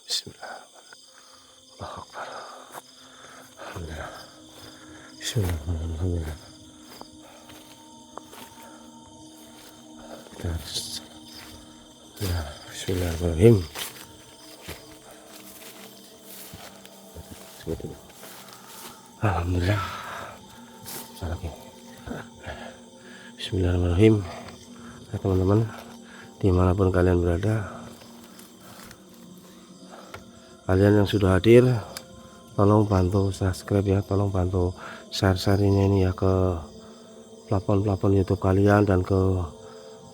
Bismillah. Allahu Akbar. Alhamdulillah. Bismillahirrahmanirrahim. Kita harus Bismillahirrahmanirrahim. Alhamdulillah. Bismillahirrahmanirrahim. Ya, teman-teman, dimanapun kalian berada, kalian yang sudah hadir, tolong bantu subscribe ya, tolong bantu share ini ya ke plafon YouTube kalian dan ke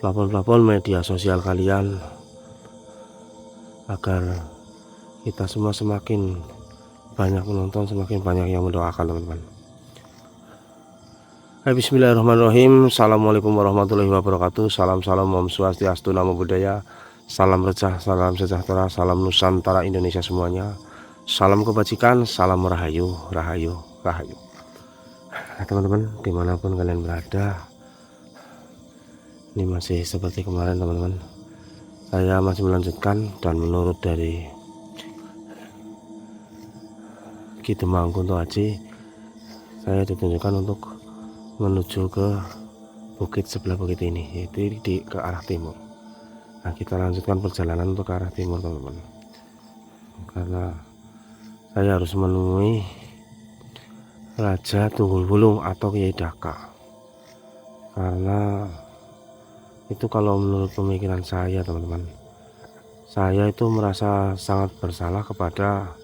plafon media sosial kalian, agar kita semua semakin banyak menonton, semakin banyak yang mendoakan, teman-teman. Bismillahirrahmanirrahim. Assalamualaikum warahmatullahi wabarakatuh. Salam Om Swastiastu, Namo Buddhaya. Salam recah, salam sejahtera, salam Nusantara Indonesia semuanya. Salam kebajikan, salam rahayu. Nah, teman-teman, dimanapun kalian berada, ini masih seperti kemarin, teman-teman. Saya masih melanjutkan, dan menurut dari Ki Demang Kunto Aji, saya ditunjukkan untuk menuju ke bukit sebelah bukit ini, yaitu ke arah timur. Nah, kita lanjutkan perjalanan untuk ke arah timur, teman-teman, karena saya harus menemui Raja Tunggul Wulung atau Kyai Daka. Karena itu, kalau menurut pemikiran saya, teman-teman, saya itu merasa sangat bersalah kepada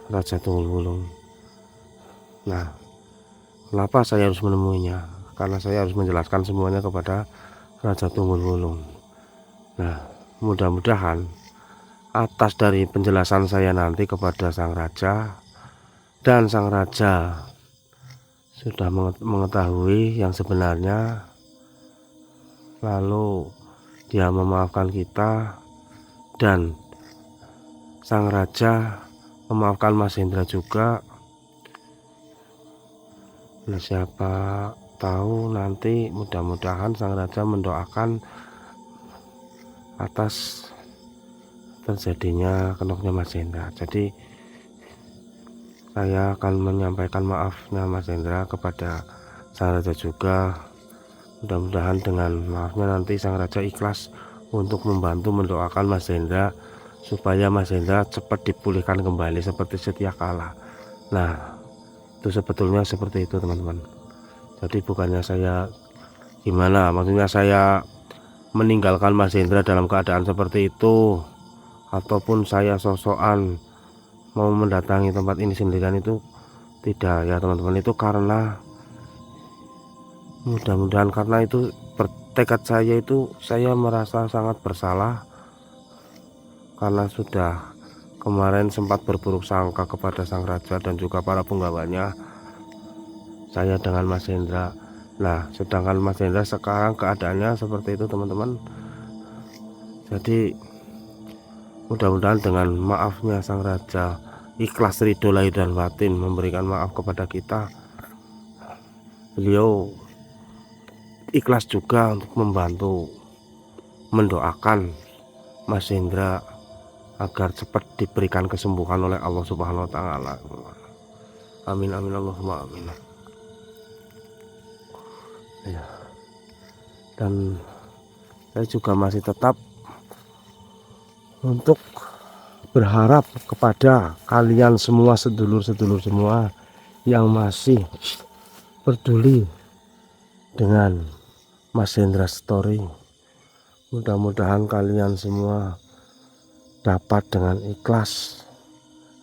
Raja Tunggul Wulung. Nah, kenapa saya harus menemuinya? Karena saya harus menjelaskan semuanya kepada Raja Tunggul Wulung. Nah, mudah-mudahan atas dari penjelasan saya nanti kepada sang raja, dan sang raja sudah mengetahui yang sebenarnya, lalu dia memaafkan kita, dan sang raja memaafkan Mas Hendra juga. Nah, siapa tahu nanti mudah-mudahan sang raja mendoakan atas terjadinya kenoknya Mas Hendra. Jadi saya akan menyampaikan maafnya Mas Hendra kepada sang raja juga. Mudah-mudahan dengan maafnya nanti sang raja ikhlas untuk membantu mendoakan Mas Hendra, supaya Mas Hendra cepat dipulihkan kembali seperti setia kala. Nah, itu sebetulnya seperti itu, teman-teman. Jadi bukannya saya gimana, maksudnya saya meninggalkan Mas Hendra dalam keadaan seperti itu, ataupun saya sosokan mau mendatangi tempat ini sendirian, itu tidak ya, teman-teman. Itu karena mudah-mudahan karena itu bertekad saya, itu saya merasa sangat bersalah karena sudah kemarin sempat berburuk sangka kepada sang raja dan juga para penggawanya, saya dengan Mas Hendra. Nah, sedangkan Mas Hendra sekarang keadaannya seperti itu, teman-teman. Jadi mudah-mudahan dengan maafnya sang raja, ikhlas ridho lahir dan batin memberikan maaf kepada kita, beliau ikhlas juga untuk membantu mendoakan Mas Hendra agar cepat diberikan kesembuhan oleh Allah Subhanahu wa taala. Amin amin Allahumma amin. Ya. Dan saya juga masih tetap untuk berharap kepada kalian semua, sedulur-sedulur semua yang masih peduli dengan Mas Hendra Story. Mudah-mudahan kalian semua dapat dengan ikhlas,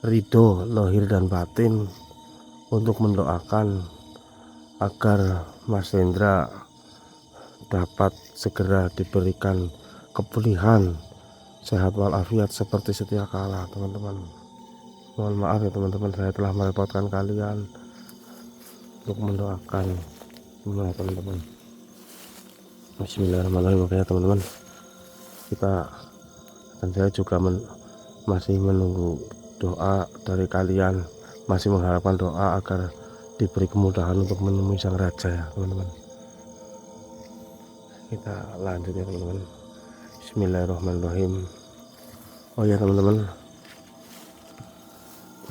ridho lahir dan batin untuk mendoakan agar Mas Hendra dapat segera diberikan kepulihan sehat walafiat seperti setia kala, teman-teman. Mohon maaf ya, teman-teman, saya telah merepotkan kalian untuk mendoakan semua, teman-teman. Bismillahirrahmanirrahim. Oke, teman-teman, kita dan saya juga masih menunggu doa dari kalian, masih mengharapkan doa agar diberi kemudahan untuk menemui sang raja ya, teman-teman. Kita lanjut ya, teman-teman. Bismillahirrahmanirrahim. Oh ya, teman-teman,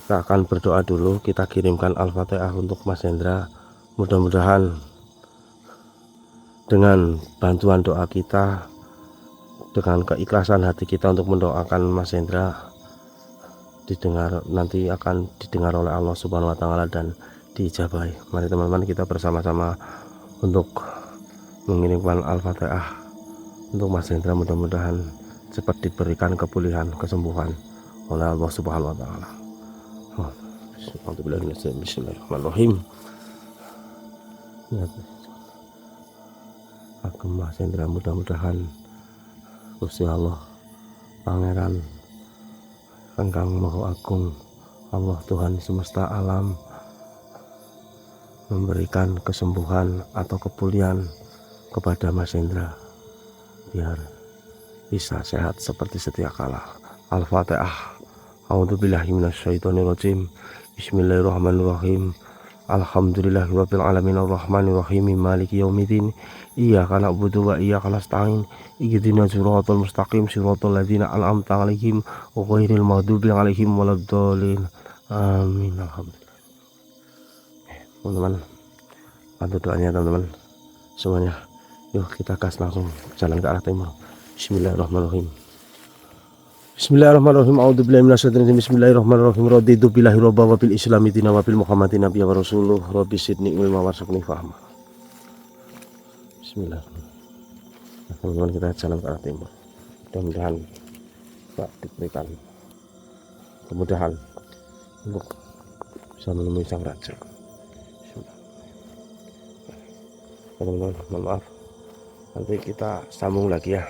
Kita akan berdoa dulu. Kita kirimkan Al-Fatihah untuk Mas Hendra. Mudah-mudahan dengan bantuan doa kita, dengan keikhlasan hati kita untuk mendoakan Mas Hendra, didengar, nanti akan didengar oleh Allah Subhanahu wa Ta'ala dan diijabahi. Mari teman-teman, kita bersama-sama untuk mengirimkan Al-Fatihah untuk Mas Hendra. Mudah-mudahan cepat diberikan kepulihan, kesembuhan oleh Allah Subhanahu wa Ta'ala. Bismillahirrahmanirrahim. Ageng Mas Hendra, mudah-mudahan Gusti Allah Pangeran Engkang Maha Agung, Allah Tuhan semesta alam, memberikan kesembuhan atau kepulihan kepada Mas Hendra biar bisa sehat seperti setia kala. Al-Fatihah. A'udzubillahi minasyaitonirrajim. Bismillahirrahmanirrahim. Alhamdulillahirabbil alamin arrahmanirrahim maliki yaumiddin. Iyyaka na'budu wa iyyaka nasta'in. Ihdinas siratal mustaqim siratal ladzina an'amta 'alaihim ghairil maghdubi 'alaihim waladdallin. Amin. Alhamdulillah. Teman-teman, bantu doanya teman-teman semuanya. Yuk kita gas langsung jalan ke arah timur. Bismillahirrahmanirrahim. Bismillahirrahmanirrahim. A'udzubillahi minasyaitonir rajim. Bismillahirrahmanirrahim. Raditu billahi robba wa bil islami dina wa bil muhammadin nabiyya wa rasuluh. Rabbi sidni ilma warzuqni fahma. Bismillahirrahmanirrahim. Teman-teman, kita jalan ke arah timur. Mudah-mudahan Pak diberikan kemudahan untuk bisa menemui sang raja. Teman-teman, mohon maaf, nanti kita sambung lagi ya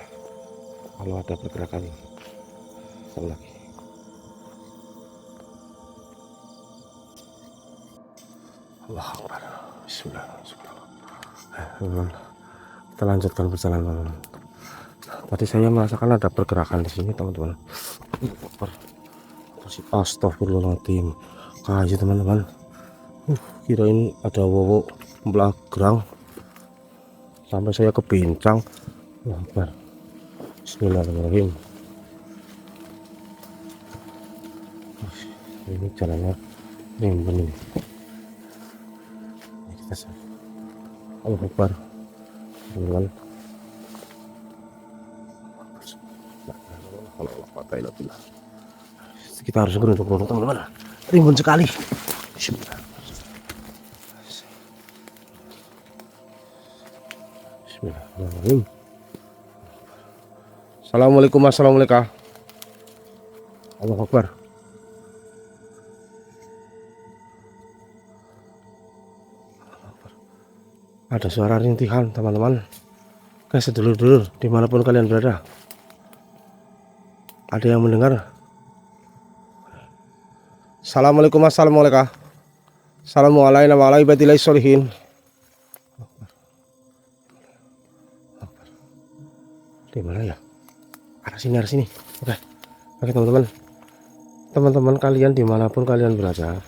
kalau ada pergerakan lagi. Allah Akbar. Bismillahirrahmanirrahim. Kita lanjutkan perjalanan. Tadi saya merasakan ada pergerakan di sini teman-teman. Astagfirullahaladzim. Kayu teman-teman. Kirain ada wowo belagrang sampai saya kebincang. Allah Akbar. Bismillahirrahmanirrahim. Ini jalannya rimbun ini. Allah Akbar. Teman-teman. Kita harus beruntung teman-teman. Rimbun sekali. Bismillahirrahmanirrahim. Assalamualaikum. Assalamualaikum. Allah Akbar. Ada suara rintihan teman-teman. Guys, sedulur-dulur dimanapun kalian berada, ada yang mendengar? Assalamualaikum. Assalamualaikum. Assalamualaikum warahmatullahi wabarakatuh. Di mana ya? Arah sini, arah sini. Oke teman-teman. Teman-teman kalian dimanapun kalian berada,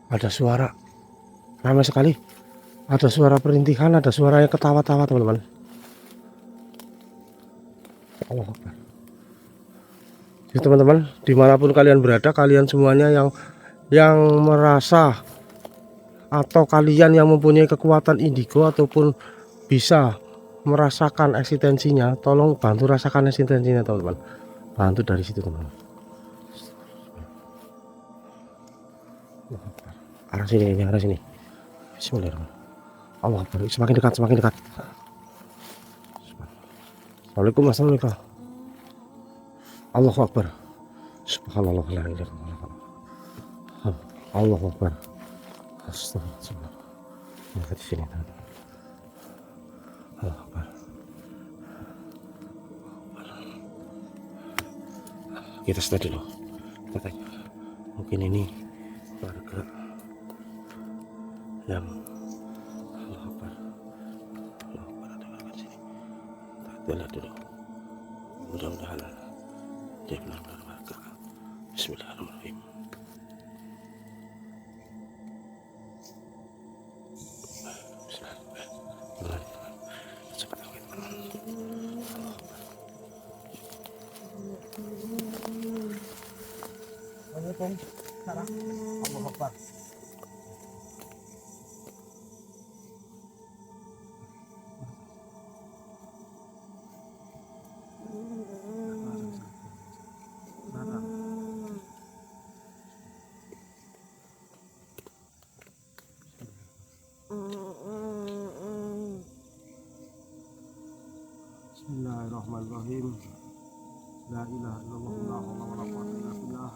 ada suara ramai sekali, ada suara perintihan, ada suara yang ketawa-tawa teman-teman. Allah Akbar. Jadi teman-teman dimanapun kalian berada, kalian semuanya yang merasa atau kalian yang mempunyai kekuatan indigo ataupun bisa merasakan eksistensinya, tolong bantu rasakan eksistensinya teman-teman. Bantu dari situ teman-teman. Arah sini, ini arah sini. Bismillahirrahmanirrahim. Allah Akbar. Semakin dekat, semakin dekat. Assalamualaikum. Assalamualaikum. Allahu Akbar. Subhanallah la ilaha illallah. Allahu Akbar. Astagfirullah. Di sini. Allahu Akbar. Kita start dulu. Kita tanya. Mungkin ini warga yang Allah Akbar. Allah Akbar, ada warga di sini. Kita lihat dulu. Mudah-mudahan dia benar-benar warga. Bismillahirrahmanirrahim. Cepat. Allah Akbar. arah. Allahu Akbar. Bismillahirrahmanirrahim. La ilaha illallah la haula wala quwwata illa billah.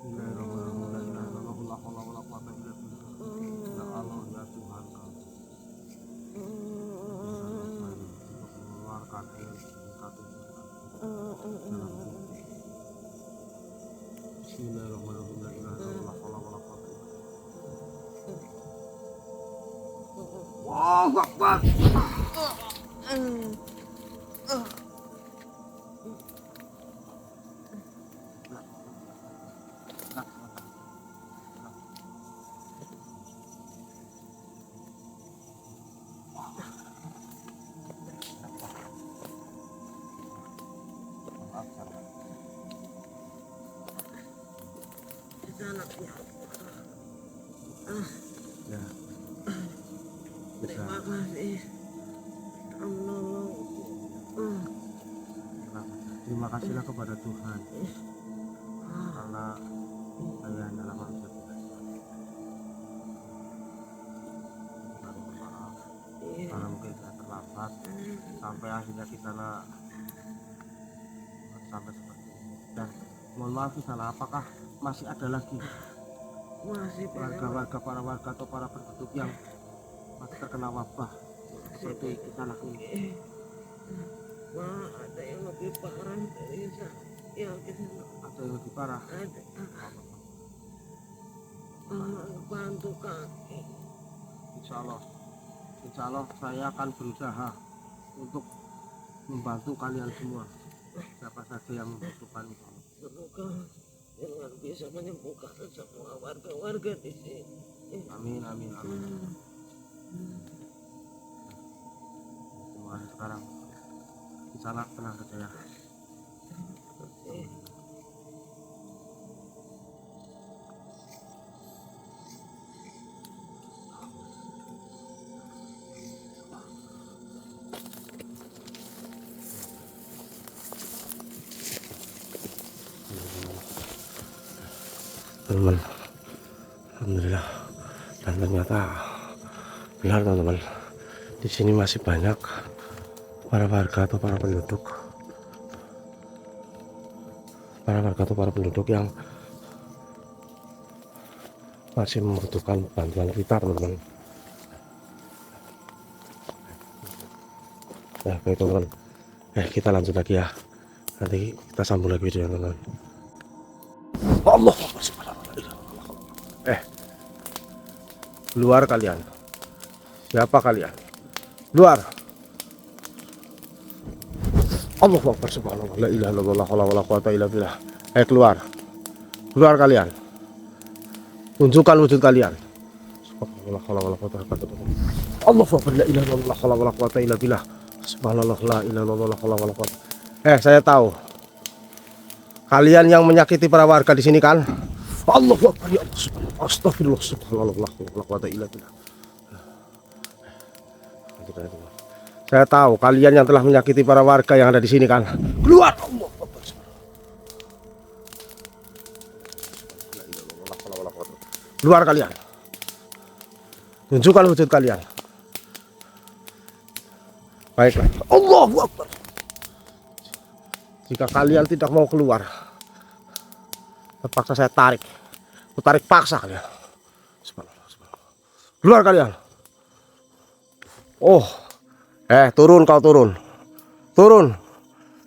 Bismillahirrahmanirrahim. La ilaha illallah la haula wala quwwata illa billah. Ya Allah ya Tuhan kami. Mengeluarkan Bismillahirrahmanirrahim. La ilaha illallah la haula wala quwwata illa billah. Allahu Akbar. Ya. Terima kasih. Allah. Terima kasihlah kepada Tuhan karena saya adalah manusia biasa. Karena mungkin saya terlambat sampai akhirnya kita sampai seperti ini. Dan mohon maaf di sana, apakah masih ada lagi Masih warga-warga, para warga atau para penduduk yang masih terkena wabah seperti kita lakukan? Wah, ada yang lebih parah dari yang kita Ada yang lebih parah? ada. Bantu kaki. Insya Allah saya akan berusaha untuk membantu kalian semua, siapa saja yang membutuhkan. Semoga dengan bisa menyembuhkan semua warga-warga di sini. Amin, amin, amin. Semuanya sekarang di sana tenang saja ya. Teman-teman, alhamdulillah, dan ternyata benar teman-teman, di sini masih banyak para warga atau para penduduk yang masih membutuhkan bantuan kita teman-teman. Ya baik teman-teman, kita lanjut lagi ya, nanti kita sambung lagi videonya teman-teman. Allah, keluar kalian. Siapa kalian? Keluar. Allahu Akbar, subhanallah, la ilaha illallah, la haula wala quwwata illa billah. Keluar. Keluar kalian. Tunjukkan wujud kalian. Subhanallah, la haula wala quwwata illa billah. Allahu Akbar, la ilaha illallah, la haula wala quwwata illa billah. Subhanallah, la ilaha illallah, la haula wala quwwata. Saya tahu kalian yang menyakiti para warga di sini kan? Allahu Akbar, ya Allah, subhanallah, astagfirullah, subhanallah, la haula wala quwwata illa billah. Saya tahu kalian yang telah menyakiti para warga yang ada di sini kan? Keluar! Allah. Keluar kalian. Tunjukkan wujud kalian. Baiklah. Allahu Akbar. Jika kalian tidak mau keluar, terpaksa saya tarik. Tarik paksa kalian. Keluar kalian. Oh. Turun kau, turun. Turun.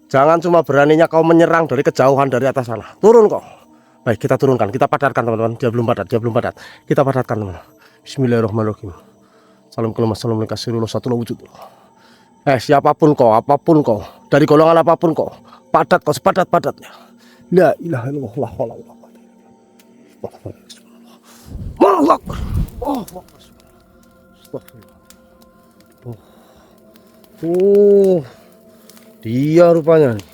Jangan cuma beraninya kau menyerang dari kejauhan dari atas sana. Turun kau. Baik, kita turunkan. Kita padatkan teman-teman. Dia belum padat. Kita padatkan teman-teman. Bismillahirrahmanirrahim. Salam kelemah, salam kasirullah, satu wujud. Siapapun kau, apapun kau, dari golongan apapun kau, padat kau sepadat-padatnya. La ilaha illallah, la haula wala quwwata illa billah. Allahu Akbar. Allahu Akbar. Astagfirullah. Dia rupanya nih.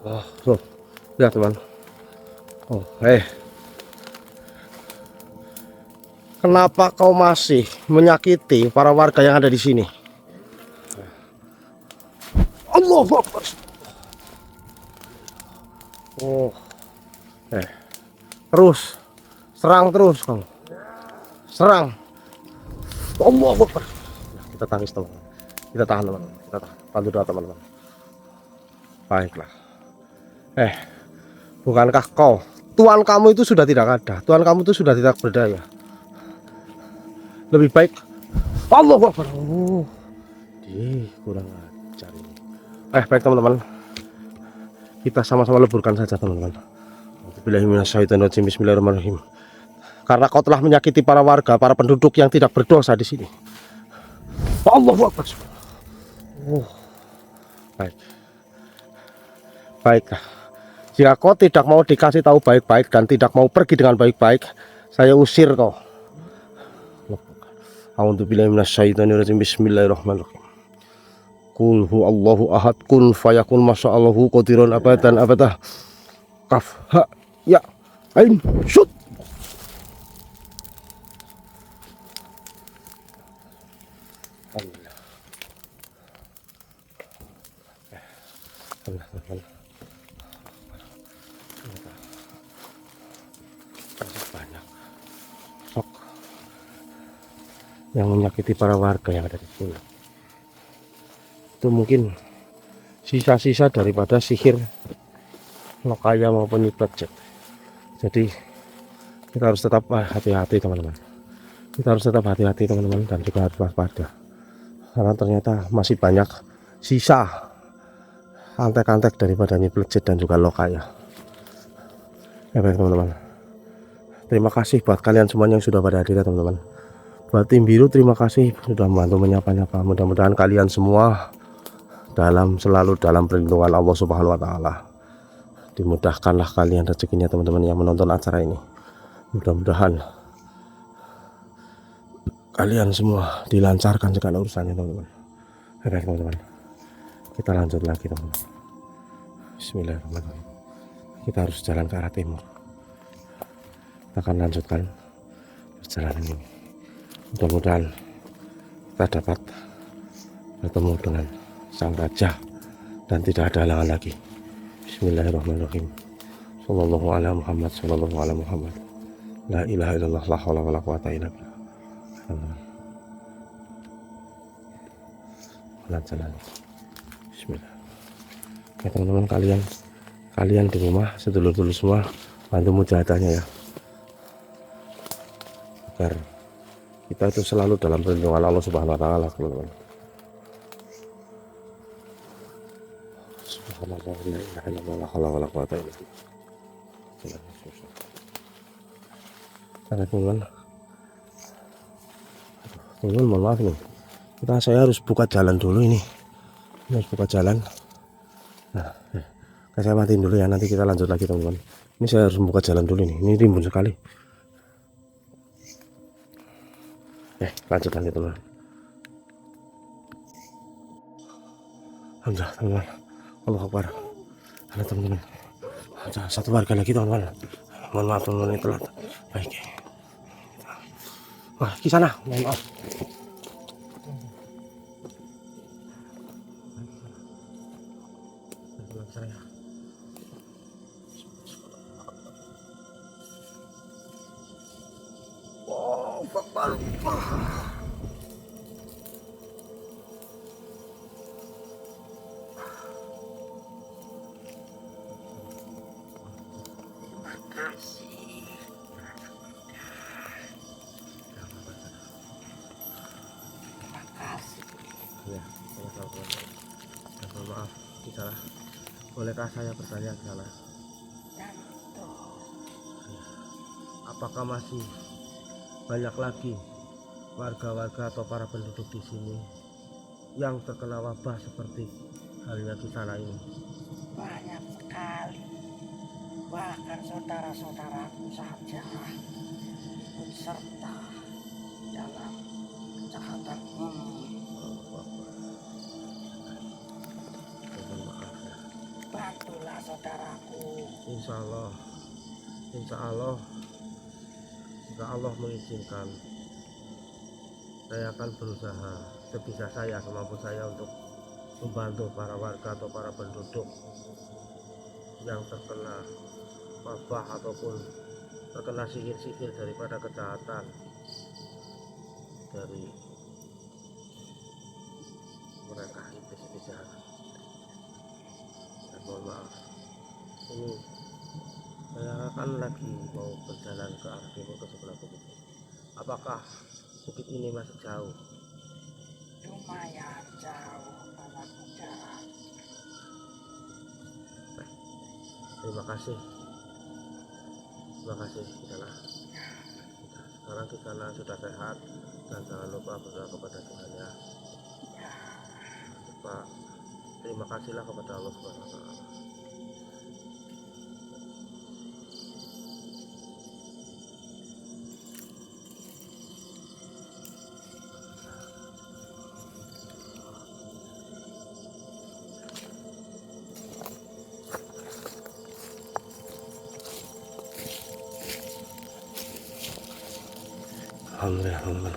Wah, tuh. Lihat teman. Kenapa kau masih menyakiti para warga yang ada di sini? Allahu Akbar. Oh, terus serang terus kamu. Serang. Allahu Akbar. Kita tangis teman-teman. Kita tahan teman-teman. Kita tahan. Bantu doa teman-teman. Baiklah. Bukankah kau, Tuhan kamu itu sudah tidak ada. Tuhan kamu itu sudah tidak berdaya. Lebih baik Allahu Akbar. Kurang ajar ini. Baik teman-teman. Kita sama-sama leburkan saja teman-teman. Bismillahirrahmanirrahim. Karena kau telah menyakiti para warga, para penduduk yang tidak berdosa di sini. Allahu Akbar. Baiklah. Jika kau tidak mau dikasih tahu baik-baik dan tidak mau pergi dengan baik-baik, saya usir kau. A'udzubillahi minasyaitonirrajim. Bismillahirrahmanirrahim. Qul huwallahu ahad, kun fayakun, masyaallahu qadirun abadan abadah. Kaf ha ya ain syut. Banyak sok yang menyakiti para warga yang ada di sini. Itu mungkin sisa-sisa daripada sihir Lokaya maupun Nyiplecet. Jadi kita harus tetap hati-hati teman-teman. Kita harus tetap hati-hati teman-teman, dan juga harus waspada. Karena ternyata masih banyak sisa antek-antek daripada Nyiplecet dan juga Lokaya. Ya baik teman-teman. Terima kasih buat kalian semuanya yang sudah pada hadir ya teman-teman. Buat tim biru terima kasih sudah membantu menyapa-nyapa. Mudah-mudahan kalian semua selalu dalam perlindungan Allah Subhanahu wa taala. Dimudahkanlah kalian rezekinya teman-teman yang menonton acara ini. Mudah-mudahan kalian semua dilancarkan segala urusannya teman-teman. Baik teman-teman. Kita lanjut lagi teman-teman. Bismillahirrahmanirrahim. Kita harus jalan ke arah timur. Kita akan lanjutkan perjalanan ini. Mudah-mudahan kita dapat bertemu dengan sang raja dan tidak ada halangan lagi. Bismillahirrahmanirrahim. Sallallahu ala Muhammad, sallallahu ala Muhammad. La ilaha illallah, la haula wala quwata illa billah. Jalan. Bismillah. Ya teman-teman, kalian di rumah, sedulur-dulur semua, bantu mujahadahnya ya, agar kita itu selalu dalam perlindungan Allah Subhanahu wa taala teman-teman. Subhanallah, la ilaha illallah, la haula wala quwata illa billah. Teman-teman, mohon maaf nih, saya harus buka jalan dulu ini. Harus buka jalan. Nah, saya matiin dulu ya, nanti kita lanjut lagi teman-teman. Ini saya harus membuka jalan dulu ini rimbun sekali. Lanjut lagi teman-teman. Alhamdulillah teman-teman. Allahu Akbar. Ada teman-teman. Ada satu warga lagi teman-teman. Mohon maaf teman-teman, ini telat. Baik. Wah, di sana. Mohon maaf. Ya, maaf, di sana. Bolehkah saya bertanya ke sana? Apakah masih banyak lagi warga-warga atau para penduduk di sini yang terkena wabah seperti halnya di sana ini? Banyak sekali, bahkan saudara-saudaraku saja ikut serta dalam kejahatan ini. saudaraku. Insya Allah, insya Allah, jika Allah mengizinkan, saya akan berusaha sebisa saya, semampu saya untuk membantu para warga atau para penduduk yang terkena wabah ataupun terkena sihir-sihir daripada kejahatan dari mereka iblis-iblis jahat. Dan mohon maaf, ini saya akan lagi mau berjalan ke arah timur ke sebelah bukit. Apakah bukit ini masih jauh? Lumayan jauh anak muda. Terima kasih di sana. Sekarang di sana sudah sehat dan jangan lupa berdoa kepada Tuhan ya. Pak, terima kasihlah kepada Allah Subhanahu wa Ta'ala. Alhamdulillah teman-teman.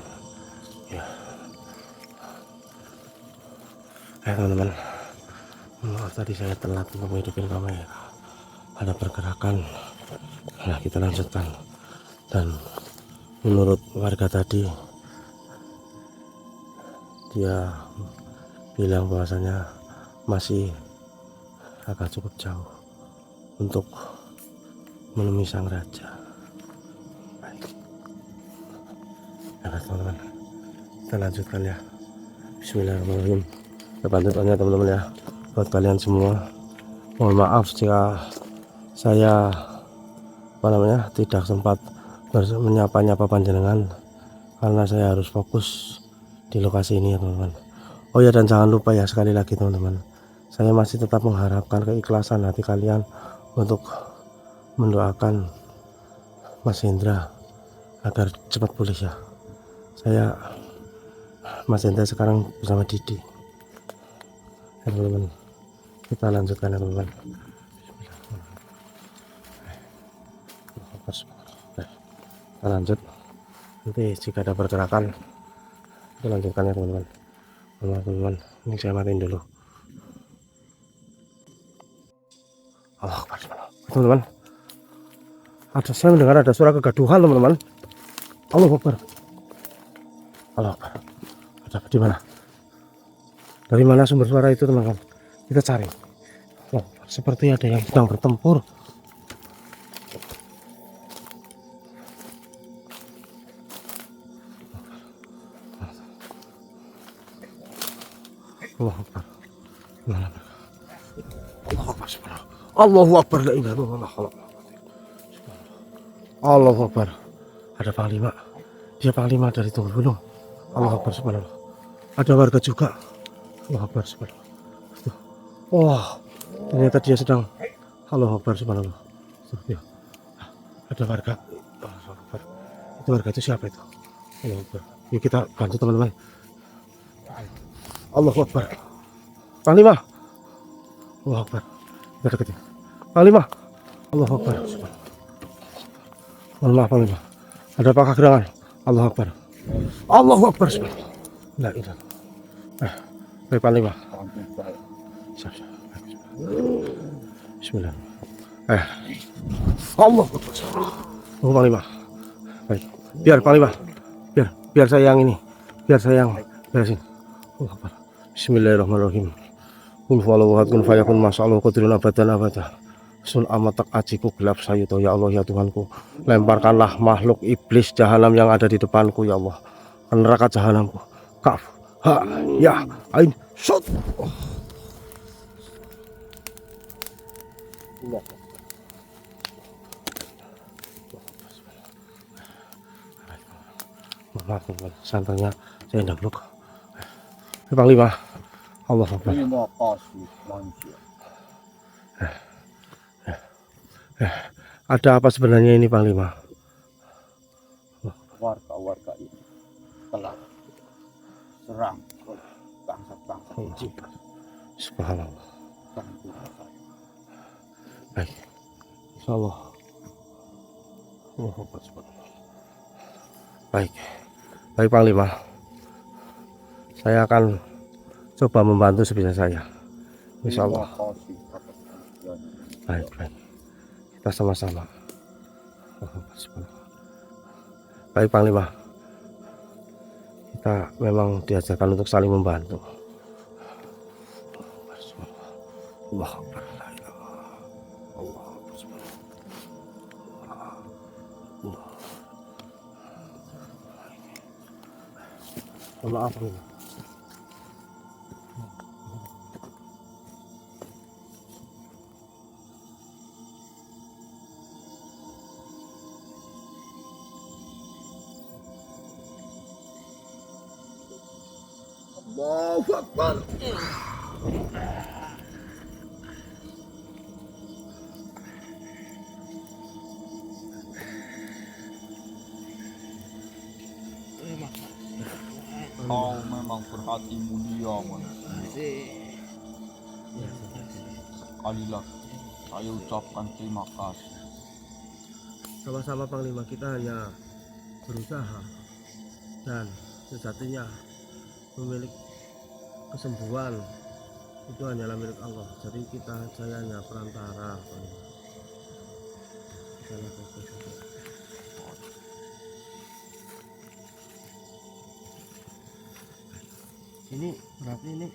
Ya. Teman-teman, maaf tadi saya telat untuk menghidupin kamera. Ada pergerakan, nah kita lanjutkan. Dan menurut warga tadi, dia bilang bahwasanya masih agak cukup jauh untuk menemui sang raja. Baik. Nah, teman-teman, kita lanjutkan ya. Bismillahirrahmanirrahim. Kepantutannya teman-teman ya, buat kalian semua. Mohon maaf jika saya tidak sempat menyapa-nyapa panjenengan karena saya harus fokus di lokasi ini ya teman-teman. Oh ya, dan jangan lupa ya, sekali lagi teman-teman, saya masih tetap mengharapkan keikhlasan hati kalian untuk mendoakan Mas Hendra agar cepat pulih ya. Mas Hendra sekarang bersama Didi ya teman-teman. Kita lanjutkan ya teman-teman. Kita lanjut, nanti jika ada pergerakan kita lanjutkan ya teman-teman. Teman-teman, ini saya matiin dulu. Allah Akbar teman-teman. Saya mendengar ada suara kegaduhan teman-teman. Allah Akbar. Allah Akbar. Ada di mana? Dari mana sumber suara itu teman-teman? Kita cari. Oh, seperti ada yang sedang bertempur. Allah Akbar. Allah Akbar. Allahu Akbar. La ilaha illallah. Allahu Akbar. Ada panglima. Dia panglima dari Tunggul Gunung. Allahu Akbar subhanallah. Ada warga juga. Allahu Akbar subhanallah. Wah, ternyata dia sedang. Allahu Akbar subhanallah. Ada warga. Allahu Akbar. Itu warga itu siapa itu? Allahu Akbar. Yuk kita bantu teman-teman. Allahu Akbar. Panglima. Allahu Akbar. Kita deketin. Panglima. Allahu Akbar. Mohon maaf Panglima. Ada apakah gerangan? Allahu Akbar. Allahu Akbar. La ilaha. Baik Panglima. Siap. Bismillah. Allah Akbar. Oh Panglima. Baik. Biar Panglima. Biar saya yang ini. Biar saya yang beresin. Allahu Akbar. Bismillahirrahmanirrahim. Qul huwallahu ahad, kun fayakun, masyaallah qadirun abadan abada. Sun amatak ajiku gelap sayuto ya Allah ya Tuhanku. Lemparkanlah makhluk iblis jahanam yang ada di depanku ya Allah. Ke neraka jahanamku. Kaf. Ha ya ain shot. Maaf santannya saya hendak peluk. Panglima. Allah Akbar. Terima kasih manusia. Ada apa sebenarnya ini Panglima? Warga-warga ini telah serang oleh bangsa-bangsa jin. Subhanallah. Baik, insyaallah. Allahu Akbar. Subhanallah. Baik, baik Panglima. Saya akan coba membantu sebisa saya. Terima Insyaallah. kasih atas pengertiannya. Baik, baik. Kita sama-sama. Allahu Akbar. Subhanallah. Baik Panglima. Kita memang diajarkan untuk saling membantu. Allahu Akbar. La ilaha illallah. Allahu Akbar. Subhanallah. Maaf Panglima. Allahu Akbar. Terima kasih. Kau memang berhati mulia manusia. Kasih. Sekali lagi saya ucapkan terima kasih. Sama-sama Panglima, kita hanya berusaha dan sejatinya memiliki kesembuhan itu hanyalah milik Allah. Jadi saya hanya perantara Panglima. Kita lakukan saja. Ini berarti ini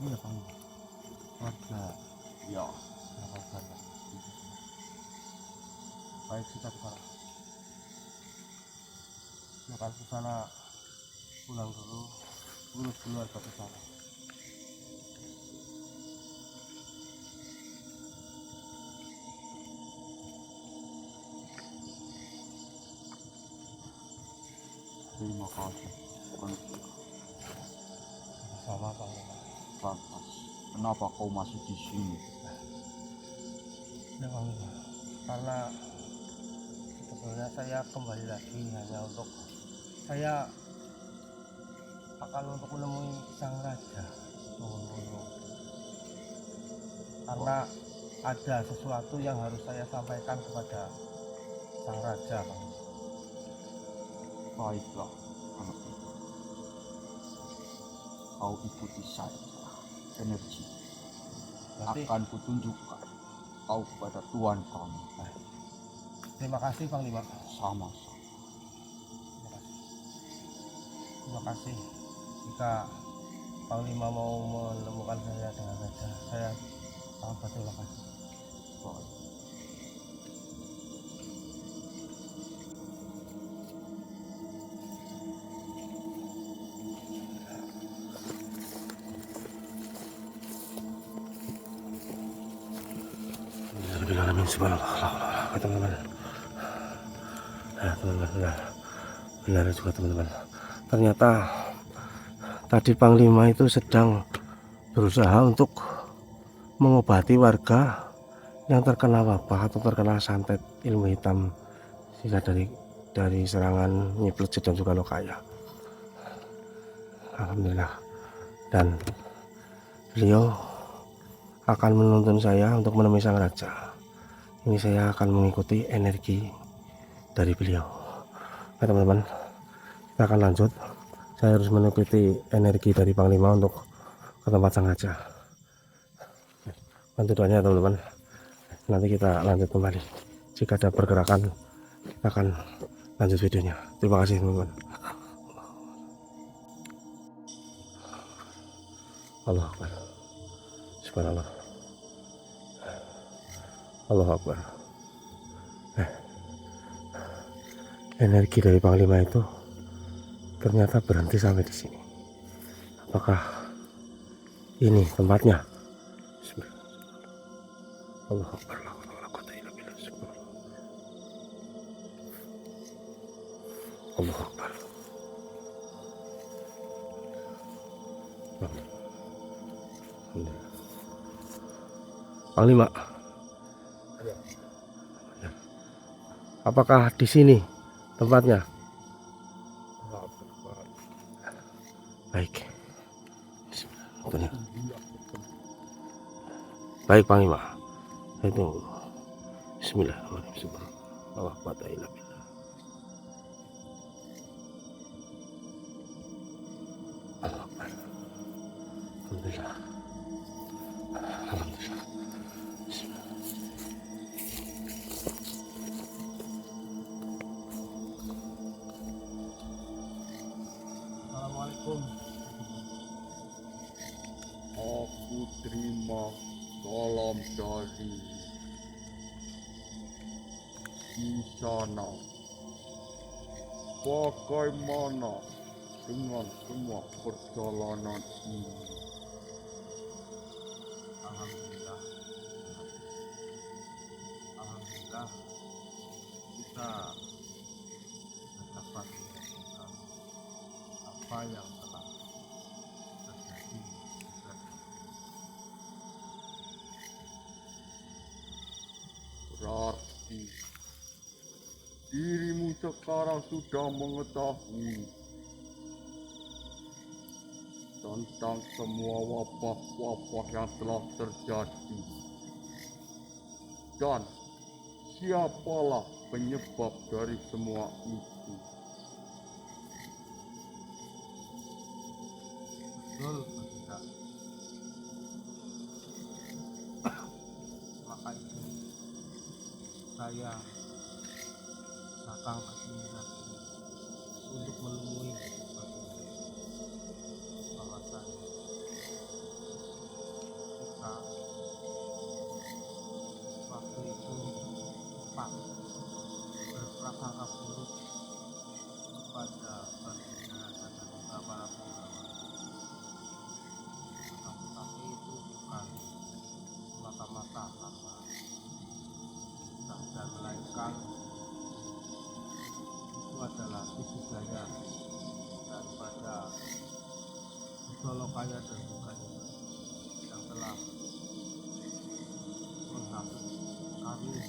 ya Panglima, warga Ya, warga. Baik, kita ke sana. Makan ke sana, pulang dulu, urus keluarga ke sana. terima kasih. Manusia. Sama Panglima. Lantas, kenapa kau masih di sini? Ya Panglima, karena sebetulnya saya kembali lagi hanya untuk saya akan untuk menemui sang raja Solo. Karena ada sesuatu yang harus saya sampaikan kepada sang raja Panglima. Baiklah, anak itu. Kau ikuti saja energi. Berarti Akan kutunjukkan kau kepada Tuhan kami. terima kasih Panglima. Sama-sama. Terima kasih. Jika Panglima mau menemukan saya dengan raja, saya sangat berterima kasih. Baik. Bismillahirrahmanirrahim. Subhanallah. Teman-teman. Nah, teman-teman, benar juga teman-teman. Ternyata tadi Panglima itu sedang berusaha untuk mengobati warga yang terkena wabah atau terkena santet ilmu hitam sisa dari serangan Nyi Plejet dan juga Lokaya. Alhamdulillah. Dan beliau akan menuntun saya untuk menemui sang raja. Ini saya akan mengikuti energi dari beliau. Nah teman-teman, kita akan lanjut. Saya harus mengikuti energi dari Panglima untuk ke tempat sang raja. Bantu doanya teman-teman. Nanti kita lanjut kembali. Jika ada pergerakan, kita akan lanjut videonya. Terima kasih teman-teman. Allahu Akbar. Subhanallah. Allahu Akbar. Energi dari Panglima itu ternyata berhenti sampai di sini. Apakah ini tempatnya? Allahu Akbar. Allahu Akbar. Panglima, apakah di sini tempatnya? Baik. Baik Panglima. Itu Bismillahirrahmanirrahim. Allah Ta'ala billah. Allah Akbar. Alhamdulillah. Alhamdulillah. Bismillah. Assalamualaikum. Aku terima salam dari di sana. Bagaimana dengan semua perjalanan ini? Alhamdulillah. Alhamdulillah kita dapat melakukan apa yang telah terjadi. Berarti dirimu sekarang sudah mengetahui tentang semua wabah-wabah yang telah terjadi. Dan siapalah penyebab dari semua itu? Betul atau tidak? Maka itu saya datang ke sini lagi untuk menemui bahwasanya kita waktu itu tepat berprasangka buruk kepada baginda dan beberapa penggawa. Tapi itu bukan semata-mata karena dan melainkan itu adalah tipu daya daripada Solokaya dan bukannya yang telah menghasut kami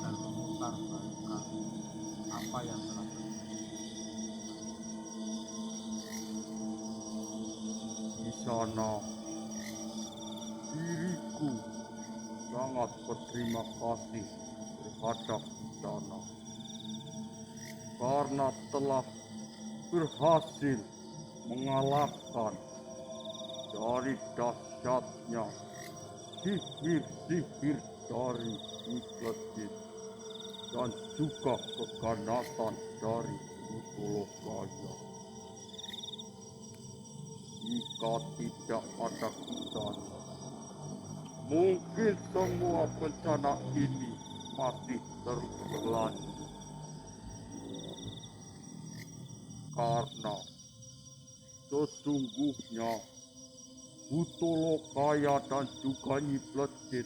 dan memutar balikan apa yang telah terjadi. Di sana diriku sangat berterima kasih terhadap istana karena telah berhasil mengalahkan dari dahsyatnya sihir-sihir dari Mukladin dan juga keganasan dari Utolokaya. Jika tidak ada istana, mungkin semua bencana ini masih terus berlanjut. Karena sesungguhnya Utolokaya dan juga Nyi Plecit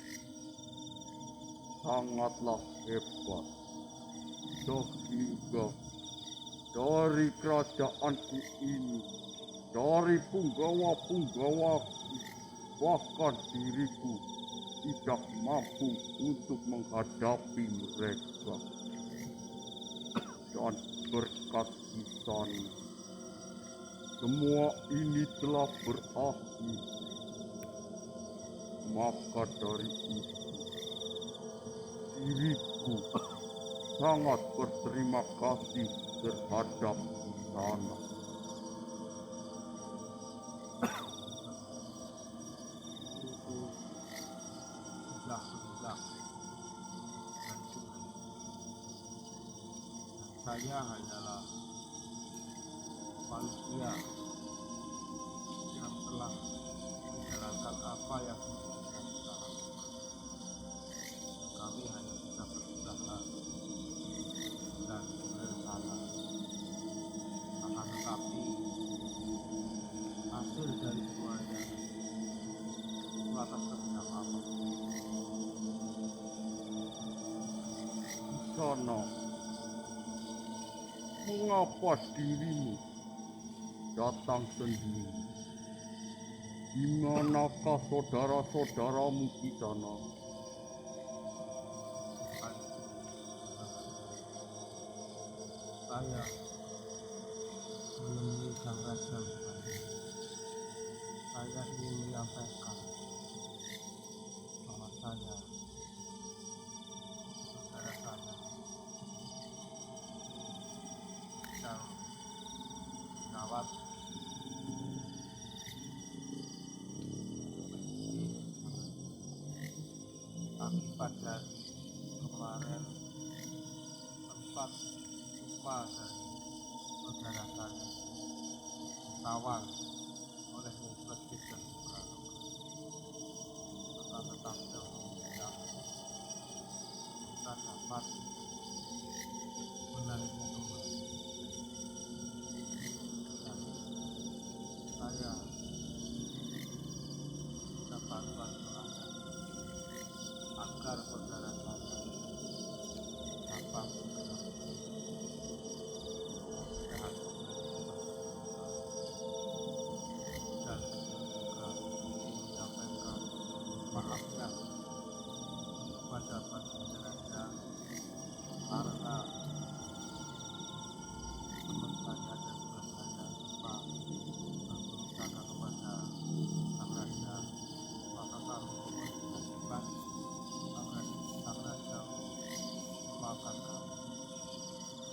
sangatlah hebat. Sehingga dari kerajaanku ini, dari punggawa-punggawaku, bahkan diriku tidak mampu untuk menghadapi mereka. Dan berkat di sana, semua ini telah berakhir. Maka dari itu, diriku sangat berterima kasih terhadap istana. Itu sudah sebelah dan sulit. Dan saya hanyalah manusia yang telah menjalankan apa yang kita lakukan. Kami hanya bisa berusaha dan bersama. Akan tetapi hasil dari semuanya itu atas kehendak Allah. Di sana, mengapa dirimu datang sendiri? Di manakah saudara-saudaramu di sana? Saya menemui Sang Raja Bupati. Saya ingin menyampaikan bahwa saya dari kemarin sempat jumpa dari saudara saya ditawan oleh Muslim dan Pramuka, maka tetapnya meminta kita dapat menariknya kembali, dan saya minta bantuan doanya agar saudara saya dapat segera sehat dan juga menyampaikan maafnya kepada baginda karena teman saya dan juga saya lupa berusaha kepada sang raja, maka kami mengingatkan sang raja memaafkan kami.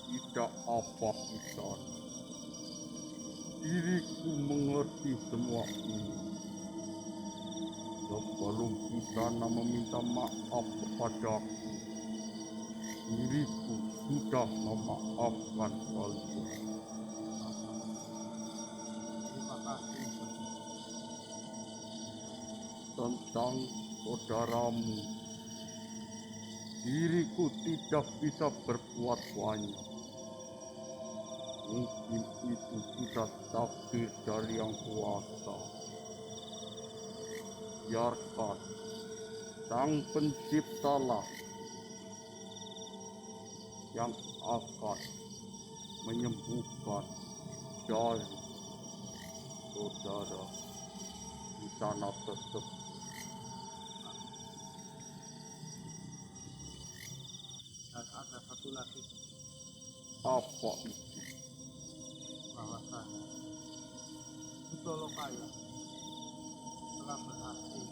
Tidak apa Kisan, diriku mengerti semua ini. Sebelum Kisana meminta maaf kepadaku, diriku sudah memaafkan kalian. Terima kasih. Tentang saudaramu, diriku tidak bisa berbuat banyak. Mungkin itu sudah takdir dari Yang Kuasa. Biarkan Sang Penciptalah yang akan menyembuhkan dari saudara di sana tersebut. Dan ada satu lagi Apa itu? bahwasanya Kutalokaya telah berhasil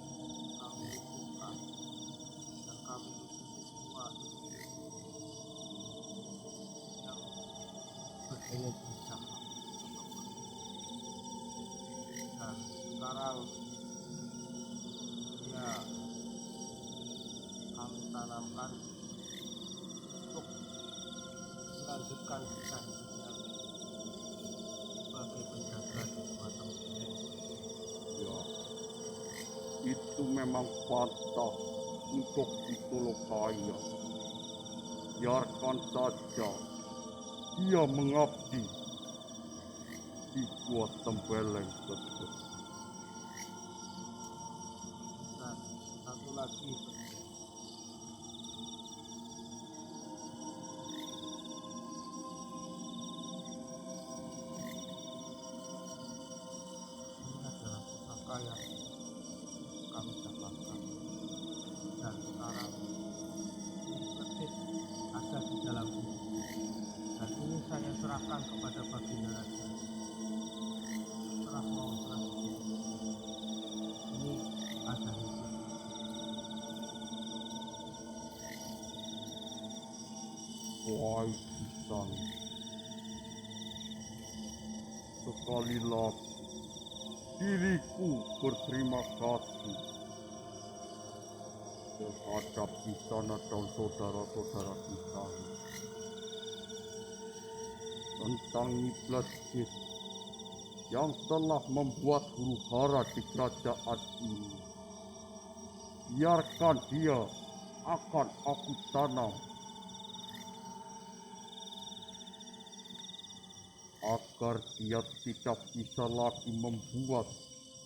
kami lumpuhkan dan kami luputi semua yang berdaya bisa, dan sekarang ya kami tanamkan untuk melanjutkan kisah hidupnya sebagai penjaga di sebuah tempat. Ya, itu memang pantas untuk Kutalokaya. Biarkan saja dia mengabdi di Gua Tempeleng tersebut. Dan satu lagi ini adalah pusaka yang kami dapatkan, dan sekarang ini persis ada di dalam sini, dan ini saya serahkan kepada baginda raja setelah mau selanjutnya. Ini ada hidup. Wahai Kisan, sekali lagi diriku berterima kasih terhadap Kisana dan saudara-saudara kita tentang iblis yang telah membuat huru-hara di kerajaan ini. Biarkan dia akan aku tanam agar dia tidak bisa lagi membuat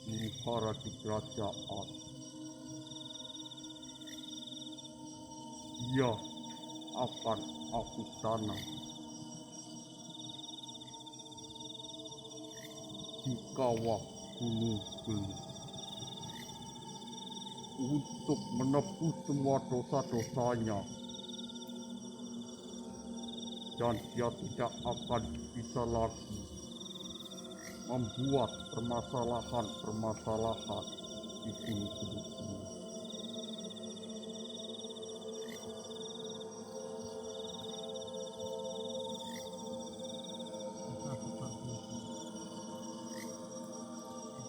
huru-hara di kerajaan. Dia akan aku tanam di kawah Gunung Beling untuk menebus semua dosa-dosanya, dan dia tidak akan bisa lagi membuat permasalahan-permasalahan di Gunung Beling. Bisa seperti itu.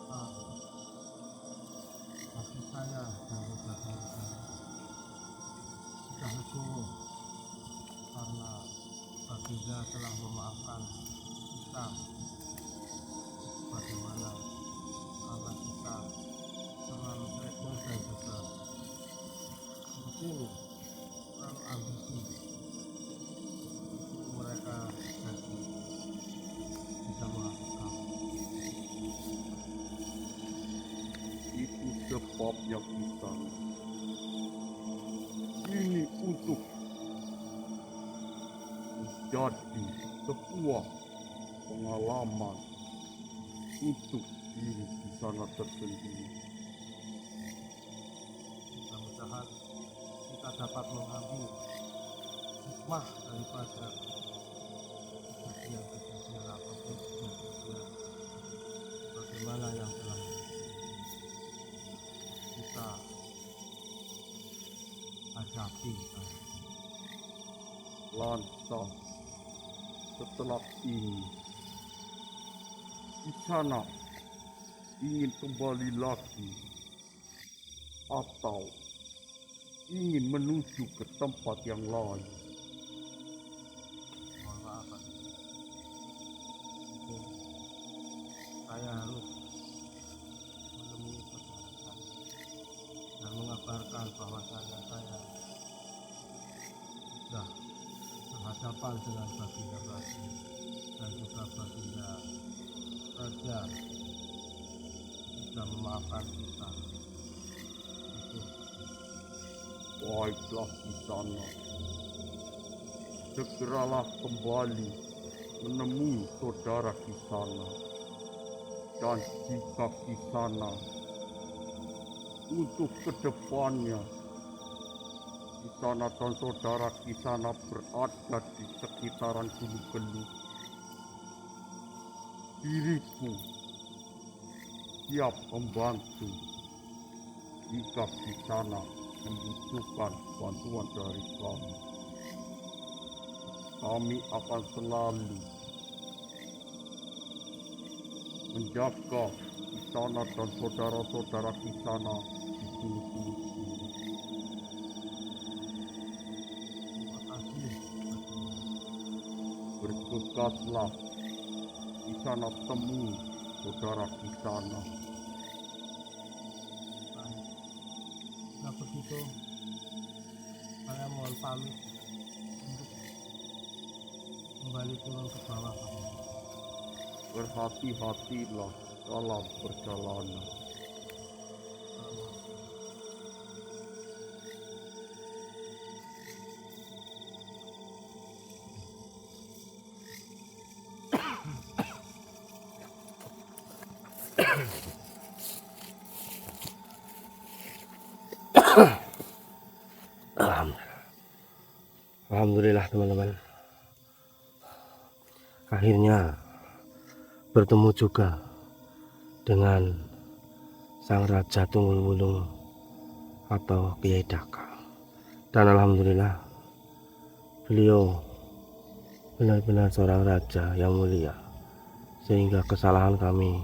Maka bagi saya dan saudara saya sudah legowo karena Baginda telah memaafkan kita, bagaimana karena kita terlalu ego dan juga mungkin terlalu ambisi. Mereka jadi bisa melakukan. Itu sebabnya kita ini untuk menjadi sebuah pengalaman untuk diri di sana tersendiri. Mudah-mudahan kita dapat mengambil hikmah daripada kejadian-kejadian apapun kejadian bagaimana yang telah kita hadapi. Lantas setelah ini di sana ingin kembali lagi atau ingin menuju ke tempat yang lain. Mohon maaf, Pak. Mungkin saya harus menemui saudara saya dan mengabarkan bahwa saya sudah berhadapan dengan Baginda Ratu dan juga Baginda Raja sudah memaafkan kita. Itu Baiklah di sana. Segeralah kembali menemui saudara di sana. Dan jika di sana untuk kedepannya di sana dan saudara di sana berada di sekitaran Gunung Gelut, diriku siap membantu jika di sana membutuhkan bantuan dari kami. Kami akan selalu menjaga di sana dan saudara-saudara di sana di Gunung-Gunung ini. terima kasih. Bergegaslah di sana, temui saudara di sana. Baik. Nah begitu saya mohon pamit untuk kembali turun ke bawah. Berhati-hatilah dalam perjalanan. Alhamdulillah teman-teman, akhirnya bertemu juga dengan Sang Raja Tunggul Wulung atau Kiai Daka. Dan alhamdulillah beliau benar-benar seorang raja yang mulia, sehingga kesalahan kami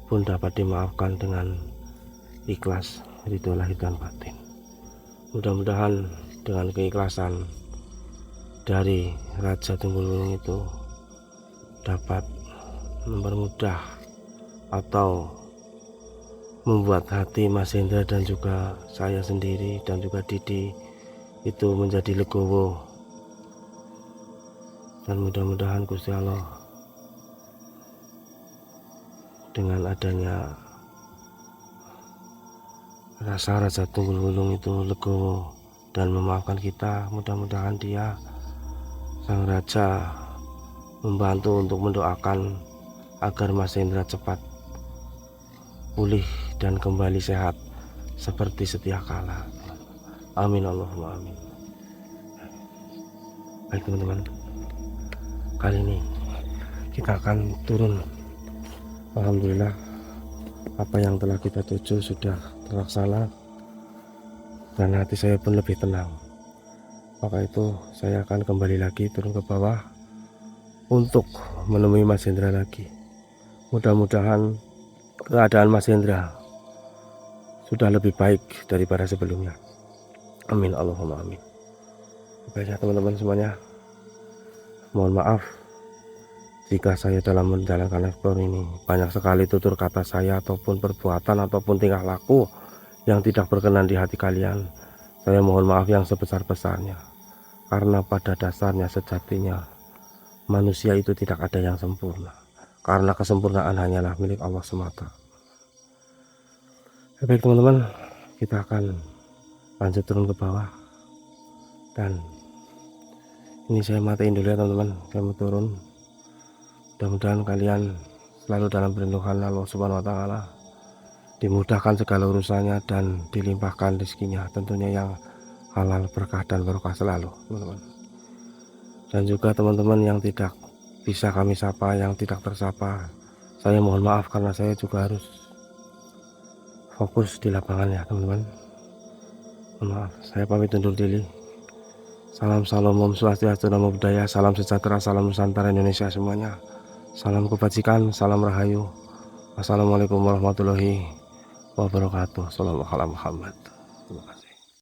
pun dapat dimaafkan dengan ikhlas, ridho lahir dan batin. Mudah-mudahan dengan keikhlasan dari Raja Tunggul Wulung itu dapat mempermudah atau membuat hati Mas Hendra dan juga saya sendiri dan juga Didi itu menjadi legowo, dan mudah-mudahan Gusti Allah dengan adanya rasa Raja Tunggul Wulung itu legowo dan memaafkan kita, mudah-mudahan dia Sang Raja membantu untuk mendoakan agar Mas Hendra cepat pulih dan kembali sehat seperti setia kala. Amin Allahumma amin. Baik teman-teman, kali ini kita akan turun. Alhamdulillah apa yang telah kita tuju sudah terlaksana dan hati saya pun lebih tenang. Maka itu saya akan kembali lagi turun ke bawah untuk menemui Mas Hendra lagi. Mudah-mudahan keadaan Mas Hendra sudah lebih baik daripada sebelumnya. Amin Allahumma amin. Baiknya teman-teman semuanya, mohon maaf jika saya dalam menjalankan ekspor ini banyak sekali tutur kata saya ataupun perbuatan ataupun tingkah laku yang tidak berkenan di hati kalian. Saya mohon maaf yang sebesar-besarnya, karena pada dasarnya sejatinya manusia itu tidak ada yang sempurna, karena kesempurnaan hanyalah milik Allah semata. Baik teman-teman, kita akan lanjut turun ke bawah, dan ini saya matiin dulu ya teman-teman. Saya mau turun. Mudah-mudahan kalian selalu dalam perlindungan Allah Subhanahu wa Ta'ala, dimudahkan segala urusannya dan dilimpahkan rezekinya, tentunya yang halal, berkah dan barokah selalu teman-teman. Dan juga teman-teman yang tidak bisa kami sapa, yang tidak tersapa, saya mohon maaf karena saya juga harus fokus di lapangan ya teman-teman. Mohon maaf, saya pamit undur diri. Salam Om Swastiastu, Namo Buddhaya, salam sejahtera, salam Nusantara Indonesia semuanya. Salam kebajikan, salam rahayu. Wassalamualaikum warahmatullahi wabarakatuh. Sallallahu alaihi Muhammad.